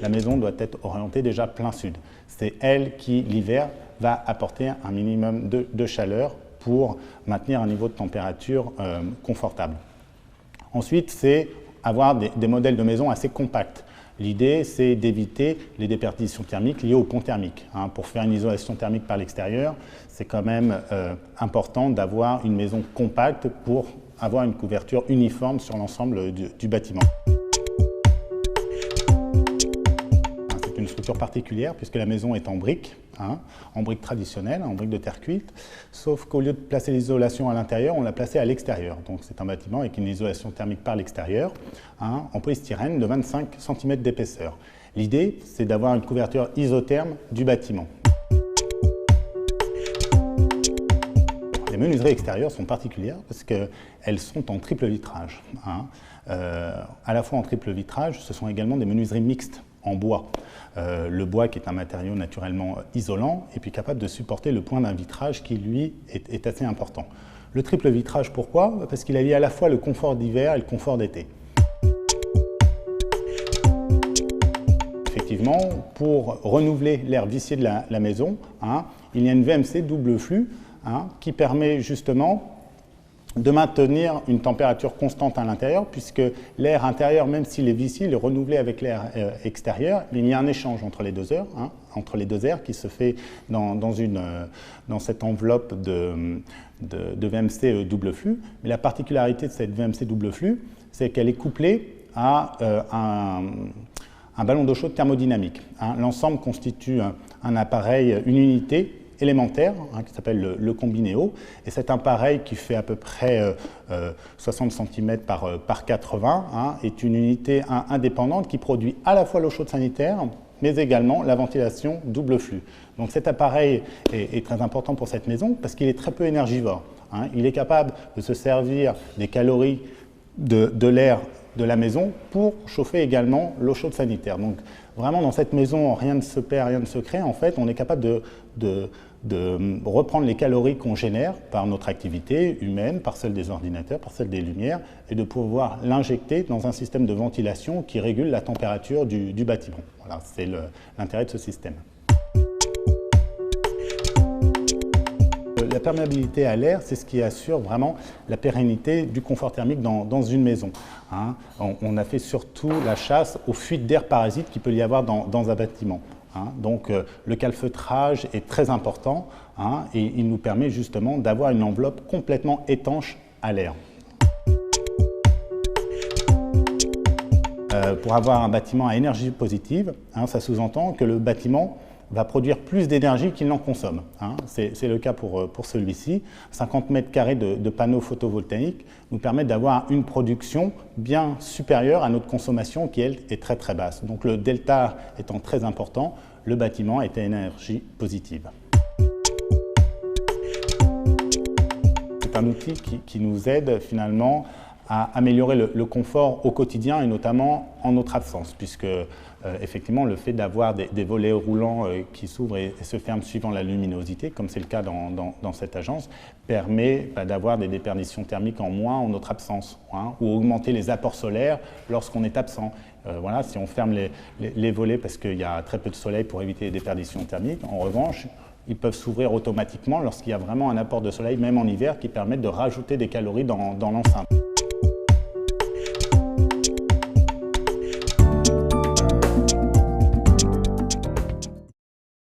la maison doit être orientée déjà plein sud. C'est elle qui, l'hiver, va apporter un minimum de chaleur pour maintenir un niveau de température confortable. Ensuite, c'est avoir des modèles de maison assez compacts. L'idée, c'est d'éviter les déperditions thermiques liées au pont thermique. Pour faire une isolation thermique par l'extérieur, c'est quand même important d'avoir une maison compacte pour avoir une couverture uniforme sur l'ensemble du bâtiment. C'est une structure particulière puisque la maison est en briques traditionnelles, en briques de terre cuite, sauf qu'au lieu de placer l'isolation à l'intérieur, on l'a placée à l'extérieur. Donc c'est un bâtiment avec une isolation thermique par l'extérieur, en polystyrène de 25 cm d'épaisseur. L'idée, c'est d'avoir une couverture isotherme du bâtiment. Les menuiseries extérieures sont particulières parce qu'elles sont en triple vitrage. À la fois en triple vitrage, ce sont également des menuiseries mixtes en bois. Le bois qui est un matériau naturellement isolant et puis capable de supporter le point d'un vitrage qui, lui, est assez important. Le triple vitrage, pourquoi? Parce qu'il allie à la fois le confort d'hiver et le confort d'été. Effectivement, pour renouveler l'air vicié de la maison, il y a une VMC double flux qui permet justement de maintenir une température constante à l'intérieur, puisque l'air intérieur, même s'il est vicié, il est renouvelé avec l'air extérieur, mais il y a un échange entre les deux airs qui se fait dans cette enveloppe de VMC double flux. Mais la particularité de cette VMC double flux, c'est qu'elle est couplée à un ballon d'eau chaude thermodynamique. L'ensemble constitue un appareil, une unité élémentaire qui s'appelle le combinéo, et cet appareil qui fait à peu près 60 cm par 80 est une unité indépendante qui produit à la fois l'eau chaude sanitaire mais également la ventilation double flux. Donc cet appareil est très important pour cette maison parce qu'il est très peu énergivore. Il est capable de se servir des calories de l'air de la maison pour chauffer également l'eau chaude sanitaire. Donc vraiment dans cette maison, rien ne se perd, rien ne se crée. En fait, on est capable de reprendre les calories qu'on génère par notre activité humaine, par celle des ordinateurs, par celle des lumières, et de pouvoir l'injecter dans un système de ventilation qui régule la température du bâtiment. Voilà, c'est l'intérêt de ce système. La perméabilité à l'air, c'est ce qui assure vraiment la pérennité du confort thermique dans une maison. On a fait surtout la chasse aux fuites d'air parasites qu'il peut y avoir dans un bâtiment. Donc le calfeutrage est très important et il nous permet justement d'avoir une enveloppe complètement étanche à l'air. Pour avoir un bâtiment à énergie positive, ça sous-entend que le bâtiment va produire plus d'énergie qu'il n'en consomme. C'est le cas pour celui-ci. 50 mètres carrés de panneaux photovoltaïques nous permettent d'avoir une production bien supérieure à notre consommation qui, elle, est très très basse. Donc le delta étant très important, le bâtiment est à énergie positive. C'est un outil qui nous aide finalement à améliorer le confort au quotidien et notamment en notre absence, puisque effectivement le fait d'avoir des volets roulants qui s'ouvrent et se ferment suivant la luminosité, comme c'est le cas dans cette agence, permet d'avoir des déperditions thermiques en moins en notre absence, ou augmenter les apports solaires lorsqu'on est absent. Voilà, si on ferme les volets parce qu'il y a très peu de soleil pour éviter les déperditions thermiques, en revanche, ils peuvent s'ouvrir automatiquement lorsqu'il y a vraiment un apport de soleil, même en hiver, qui permet de rajouter des calories dans l'enceinte.